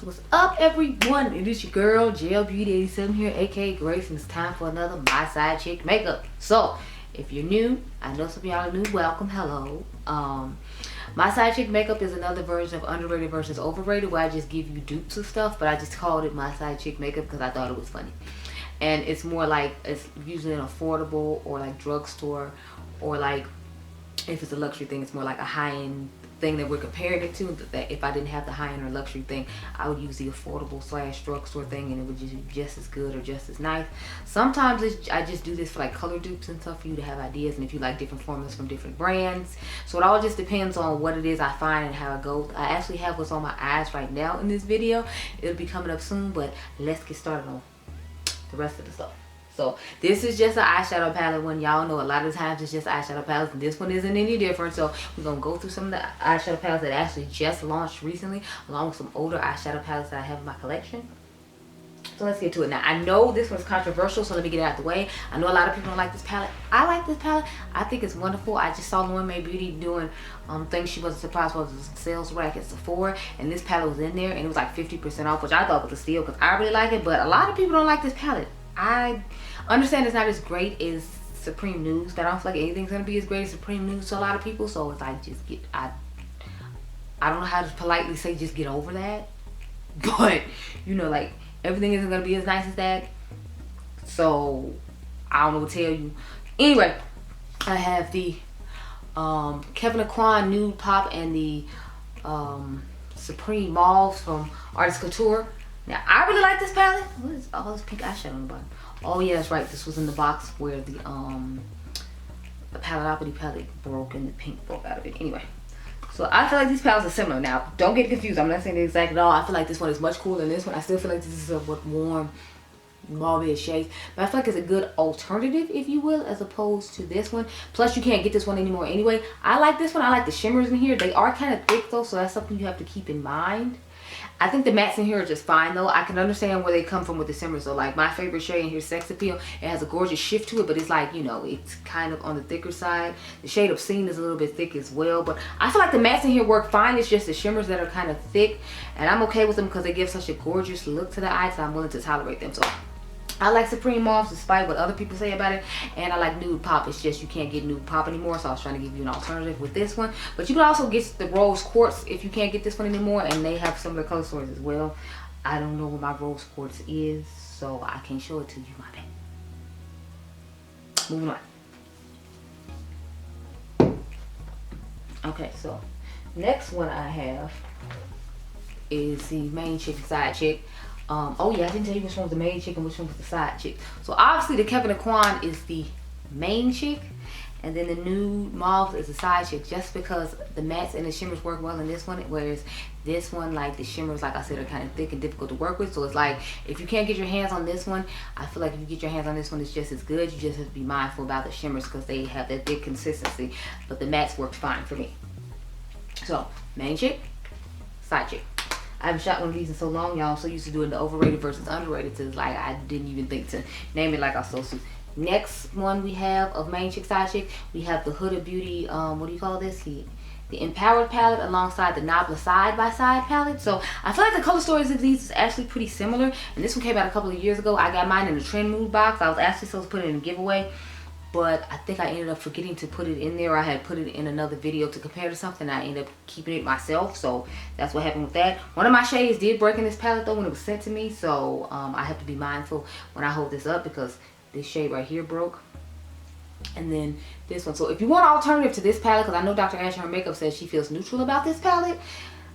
What's up, everyone? It is your girl GELBEAUTY 87 here, aka Grace, and it's time for another My Side Chick makeup. So if you're new, I know some of y'all are new, welcome, hello. My Side Chick makeup is another version of underrated versus overrated, where I just give you dupes of stuff, but I just called it My Side Chick makeup because I thought it was funny. And it's more like, it's usually an affordable or like drugstore, or like if it's a luxury thing, it's more like a high-end thing that we're comparing it to. That if I didn't have the high-end or luxury thing, I would use the affordable / drugstore thing, and it would just be just as good or just as nice. Sometimes I just do this for like color dupes and stuff, for you to have ideas, and if you like different formulas from different brands. So it all just depends on what it is I find and how it goes. I actually have what's on my eyes right now in this video. It'll be coming up soon, but let's get started on the rest of the stuff. So this is just an eyeshadow palette one. Y'all know a lot of times it's just eyeshadow palettes, and this one isn't any different. So we're gonna go through some of the eyeshadow palettes that actually just launched recently, along with some older eyeshadow palettes that I have in my collection. So let's get to it. Now, I know this one's controversial, so let me get it out of the way. I know a lot of people don't like this palette. I like this palette. I think it's wonderful. I just saw UOMA Beauty doing things she wasn't surprised was a sales rack at Sephora, and this palette was in there, and it was like 50% off, which I thought was a steal because I really like it. But a lot of people don't like this palette. I understand it's not as great as Supreme Nudes, but I don't feel like anything's gonna be as great as Supreme Nudes to a lot of people. So it's like, just get, I don't know how to politely say just get over that, but you know, like, everything isn't gonna be as nice as that. So I don't know what to tell you. Anyway, I have the Kevin Aucoin Nude Pop and the Supreme Mauves from Artist Couture. Now, I really like this palette. What is all this pink eyeshadow on the bottom? Oh yeah, that's right. This was in the box where the Paletopathy palette broke and the pink broke out of it. Anyway, so I feel like these palettes are similar. Now, don't get confused. I'm not saying the exact at all. I feel like this one is much cooler than this one. I still feel like this is a warm, mauve shades, but I feel like it's a good alternative, if you will, as opposed to this one. Plus, you can't get this one anymore anyway. I like this one. I like the shimmers in here. They are kind of thick though, so that's something you have to keep in mind. I think the mattes in here are just fine though. I can understand where they come from with the shimmers. So like my favorite shade in here, Sex Appeal, it has a gorgeous shift to it, but it's like, you know, it's kind of on the thicker side. The shade Obscene is a little bit thick as well, but I feel like the mattes in here work fine. It's just the shimmers that are kind of thick, and I'm okay with them because they give such a gorgeous look to the eye, so I'm willing to tolerate them. So I like Supreme Mauves despite what other people say about it, and I like Nude Pop. It's just you can't get Nude Pop anymore, so I was trying to give you an alternative with this one. But you can also get the Rose Quartz if you can't get this one anymore, and they have similar color stories as well. I don't know where my Rose Quartz is, so I can't show it to you, my bad. Moving on. Okay, so next one I have is the Main Chick and Side Chick. Oh yeah, I didn't tell you which one was the main chick and which one was the side chick. So obviously the Kevin Aucoin is the main chick, and then the Nude Mauve is the side chick, just because the mattes and the shimmers work well in this one, whereas this one, like the shimmers, like I said, are kind of thick and difficult to work with. So it's like, if you can't get your hands on this one, I feel like if you get your hands on this one, it's just as good. You just have to be mindful about the shimmers because they have that thick consistency, but the mattes work fine for me. So main chick, side chick. I haven't shot one of these in so long, y'all. I'm so used to doing the overrated versus underrated, so it's like I didn't even think to name it like I was supposed to. Next one we have of Main Chick, Side Chick, we have the Huda Beauty, what do you call this? The Empowered palette alongside the Nabla Side by Side palette. So I feel like the color stories of these is actually pretty similar, and this one came out a couple of years ago. I got mine in the Trend Mood box. I was actually supposed to put it in a giveaway, but I think I ended up forgetting to put it in there. I had put it in another video to compare to something. I ended up keeping it myself, so that's what happened with that. One of my shades did break in this palette though when it was sent to me, so I have to be mindful when I hold this up because this shade right here broke. And then this one. So if you want an alternative to this palette, because I know Dr. Ash in her makeup says she feels neutral about this palette,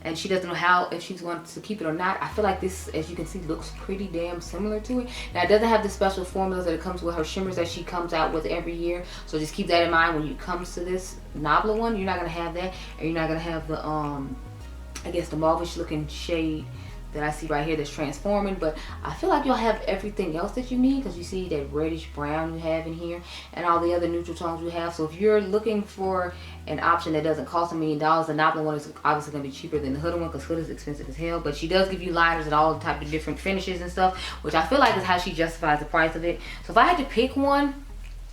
and she doesn't know how, if she's going to keep it or not. I feel like this, as you can see, looks pretty damn similar to it. Now, it doesn't have the special formulas that it comes with her shimmers that she comes out with every year. So just keep that in mind when it comes to this Nabla one. You're not going to have that. And you're not going to have the, I guess, the mauvish looking shade that I see right here that's transforming. But I feel like you'll have everything else that you need, because you see that reddish brown you have in here and all the other neutral tones you have. So if you're looking for an option that doesn't cost $1 million, the Nabla one is obviously going to be cheaper than the Huda one, because Huda is expensive as hell. But she does give you liners and all the type of different finishes and stuff, which I feel like is how she justifies the price of it. So if I had to pick one,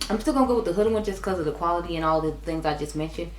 I'm still going to go with the Huda one just because of the quality and all the things I just mentioned.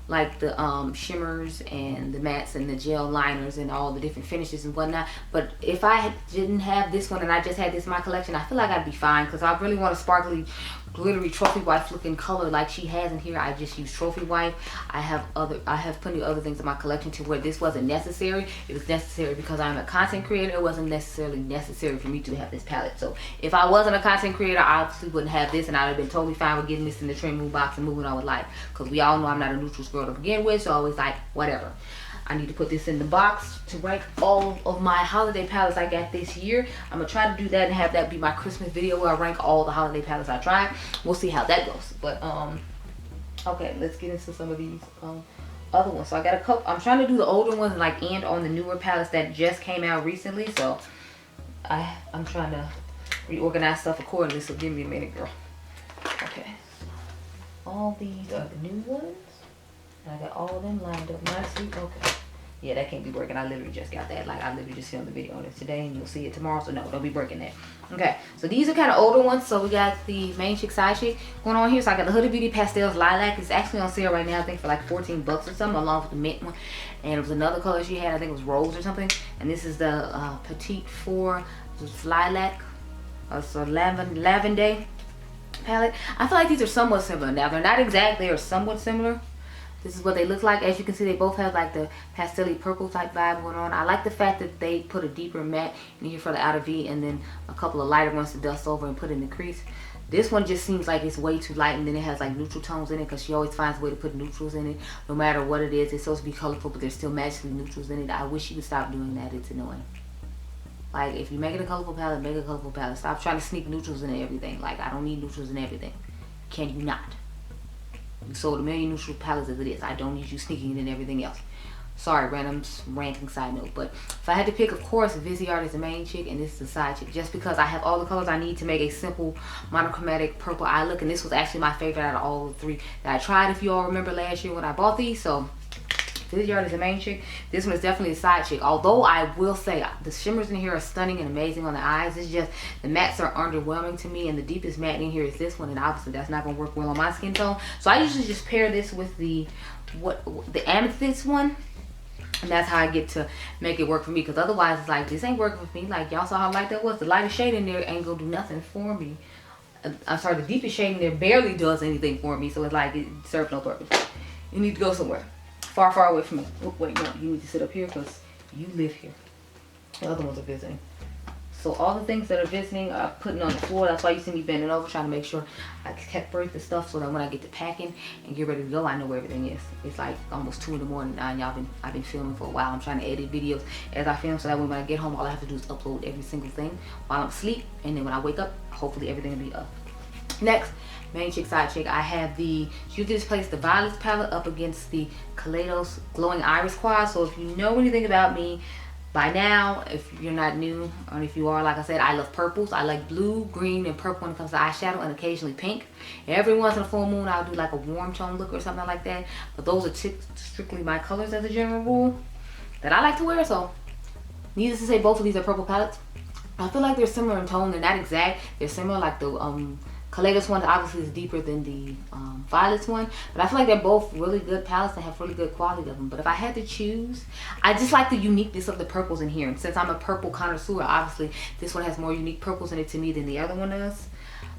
like the shimmers and the mattes and the gel liners and all the different finishes and whatnot. But if I didn't have this one and I just had this in my collection, I feel like I'd be fine, because I really want a sparkly, glittery trophy wife looking color like she has in here. I just use trophy wife. I have plenty of other things in my collection to where this wasn't necessary. It was necessary because I'm a content creator. It wasn't necessarily necessary for me to have this palette. So if I wasn't a content creator, I obviously wouldn't have this, and I'd have been totally fine with getting this in the trim move box and moving on with life, because we all know I'm not a neutrals girl to begin with, so I always like whatever. I need to put this in the box to rank all of my holiday palettes I got this year. I'm gonna try to do that and have that be my Christmas video where I rank all the holiday palettes I tried. We'll see how that goes. But okay, let's get into some of these other ones. So I got a couple. I'm trying to do the older ones like and on the newer palettes that just came out recently. So I'm trying to reorganize stuff accordingly. So give me a minute, girl. Okay, all these are the new ones. I got all of them lined up nicely. Okay. Yeah, that can't be working. I literally just got that. Like, I literally just filmed the video on it today, and you'll see it tomorrow. So, no, don't be breaking that. Okay. So, these are kind of older ones. So, we got the main chick, side chick going on here. So, I got the Huda Beauty Pastels Lilac. It's actually on sale right now, I think, for like 14 bucks or something, along with the mint one. And it was another color she had. I think it was rose or something. And this is the Petite 4 Lilac. So, Lavender palette. I feel like these are somewhat similar. Now, they're not exact. They are somewhat similar. This is what they look like. As you can see, they both have like the pastel-y purple type vibe going on. I like the fact that they put a deeper matte in here for the outer V, and then a couple of lighter ones to dust over and put in the crease. This one just seems like it's way too light, and then it has like neutral tones in it, because she always finds a way to put neutrals in it. No matter what it is, it's supposed to be colorful, but there's still magically neutrals in it. I wish she would stop doing that. It's annoying. Like, if you make it a colorful palette, make it a colorful palette. Stop trying to sneak neutrals into everything. Like, I don't need neutrals in everything. Can you not? You sold a million neutral palettes as it is. I don't need you sneaking it in everything else. Sorry, random ranting side note. But if I had to pick, of course, Viseart is the main chick and this is the side chick. Just because I have all the colors I need to make a simple monochromatic purple eye look. And this was actually my favorite out of all the three that I tried, if you all remember last year when I bought these. So Viseart is the main chick. This one is definitely a side chick. Although I will say the shimmers in here are stunning and amazing on the eyes. It's just the mattes are underwhelming to me, and the deepest matte in here is this one, and obviously that's not going to work well on my skin tone. So I usually just pair this with the amethyst one, and that's how I get to make it work for me. Because otherwise it's like, this ain't working for me. Like, y'all saw how light that was. The lightest shade in there ain't gonna do nothing for me. I'm sorry, the deepest shade in there barely does anything for me. So it's like, it serves no purpose. You need to go somewhere far, far away from me. Oh, wait, no, you need to sit up here because you live here. The other ones are visiting. So all the things that are visiting are putting on the floor. That's why you see me bending over, trying to make sure I separate the stuff so that when I get to packing and get ready to go, I know where everything is. It's like almost 2 in the morning now, and I've been filming for a while. I'm trying to edit videos as I film, so that when I get home, all I have to do is upload every single thing while I'm asleep, and then when I wake up, hopefully everything will be up. Next, main chick, side chick, I have the Juvia Place the Violets palette up against the Kaleidos Glowing Iris Quad. So if you know anything about me by now, if you're not new, or if you are, like I said, I love purples. I like blue, green, and purple when it comes to eyeshadow, and occasionally pink. Every once in a full moon, I'll do like a warm tone look or something like that. But those are strictly my colors as a general rule that I like to wear. So needless to say, both of these are purple palettes. I feel like they're similar in tone. They're not exact. They're similar, like the Kaleidos one obviously is deeper than the Violets one, but I feel like they're both really good palettes and have really good quality of them. But if I had to choose, I just like the uniqueness of the purples in here. And since I'm a purple connoisseur, obviously this one has more unique purples in it to me than the other one does.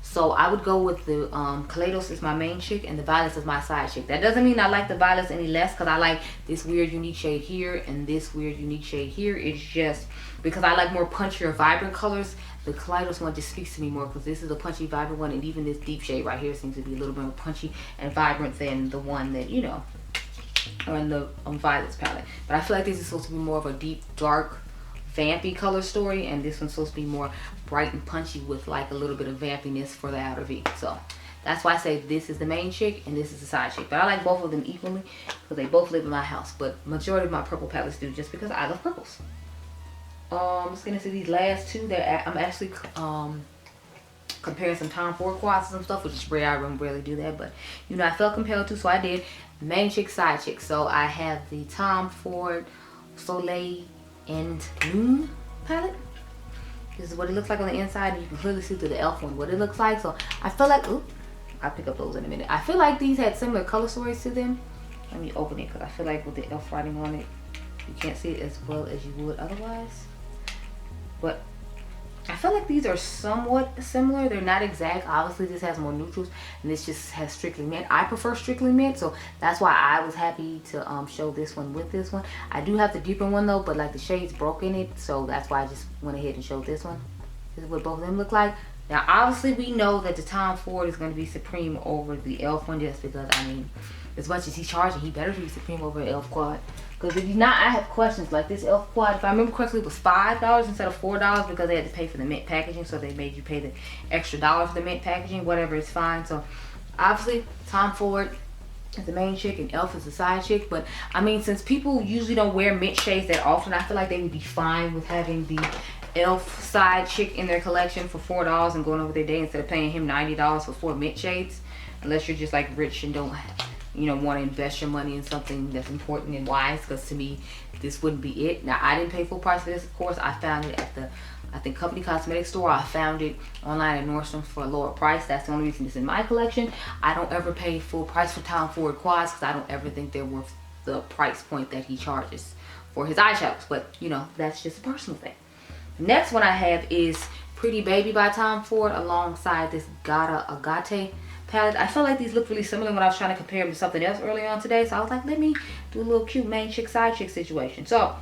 So I would go with the Kaleidos is my main chick and the Violets is my side chick. That doesn't mean I like the Violets any less, because I like this weird unique shade here and this weird unique shade here. It's just because I like more punchier, vibrant colors. The Kaleidos one just speaks to me more, because this is a punchy, vibrant one, and even this deep shade right here seems to be a little bit more punchy and vibrant than the one that, you know, are in the Violets palette. But I feel like this is supposed to be more of a deep, dark, vampy color story, and this one's supposed to be more bright and punchy with like a little bit of vampiness for the outer V. So that's why I say this is the main chick and this is the side chick. But I like both of them equally because they both live in my house. But majority of my purple palettes do, just because I love purples. Let's get into these last two that I'm actually comparing some Tom Ford quads and some stuff, which is rare. I don't really do that, but you know, I felt compelled to, so I did. Main chick, side chick. So I have the Tom Ford Soleil and Moon palette. This is what it looks like on the inside, and you can clearly see through the elf one what it looks like. So I feel like, ooh, I'll pick up those in a minute. I feel like these had similar color stories to them. Let me open it because I feel like with the e.l.f. writing on it, you can't see it as well as you would otherwise. But I feel like these are somewhat similar. They're not exact. Obviously, this has more neutrals, and this just has strictly mint. I prefer strictly mint, so that's why I was happy to show this one with this one. I do have the deeper one though, but like the shades broke in it, so that's why I just went ahead and showed this one. This is what both of them look like. Now, obviously, we know that the Tom Ford is going to be supreme over the e.l.f. one, just because, I mean, as much as he's charging, he better be supreme over e.l.f. quad. Because if he's not, I have questions. Like this e.l.f. quad, if I remember correctly, was $5 instead of $4 because they had to pay for the mint packaging. So they made you pay the extra dollar for the mint packaging. Whatever, it's fine. So obviously, Tom Ford is the main chick and e.l.f. is the side chick. But I mean, since people usually don't wear mint shades that often, I feel like they would be fine with having the e.l.f. side chick in their collection for $4 and going over their day instead of paying him $90 for 4 mint shades. Unless you're just like rich and don't, you know, want to invest your money in something that's important and wise, because to me this wouldn't be it. Now, I didn't pay full price for this, of course. I found it at the, I think, Company Cosmetic store. I found it online at Nordstrom for a lower price. That's the only reason it's in my collection. I don't ever pay full price for Tom Ford quads because I don't ever think they're worth the price point that he charges for his eyeshadows. But you know, that's just a personal thing. The next one I have is Pretty Baby by Tom Ford alongside this Agate palette. I felt like these look really similar when I was trying to compare them to something else earlier on today, so I was like, let me do a little cute main chick side chick situation. So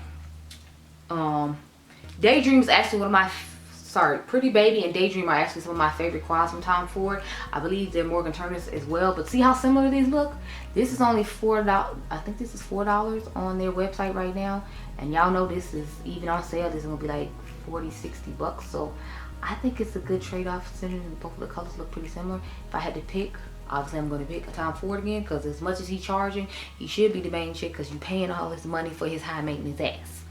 Daydream is actually one of my Pretty Baby and Daydream are actually some of my favorite quads from Tom Ford. I believe they're Morgan Turner's as well, but see how similar these look? This is only $4. I think this is $4 on their website right now, and y'all know this is even on sale. This is gonna be like 40-60 bucks, so I think it's a good trade-off considering both of the colors look pretty similar. If I had to pick, obviously I'm going to pick a Tom Ford again, because as much as he's charging, he should be the main chick because you're paying all this money for his high maintenance ass.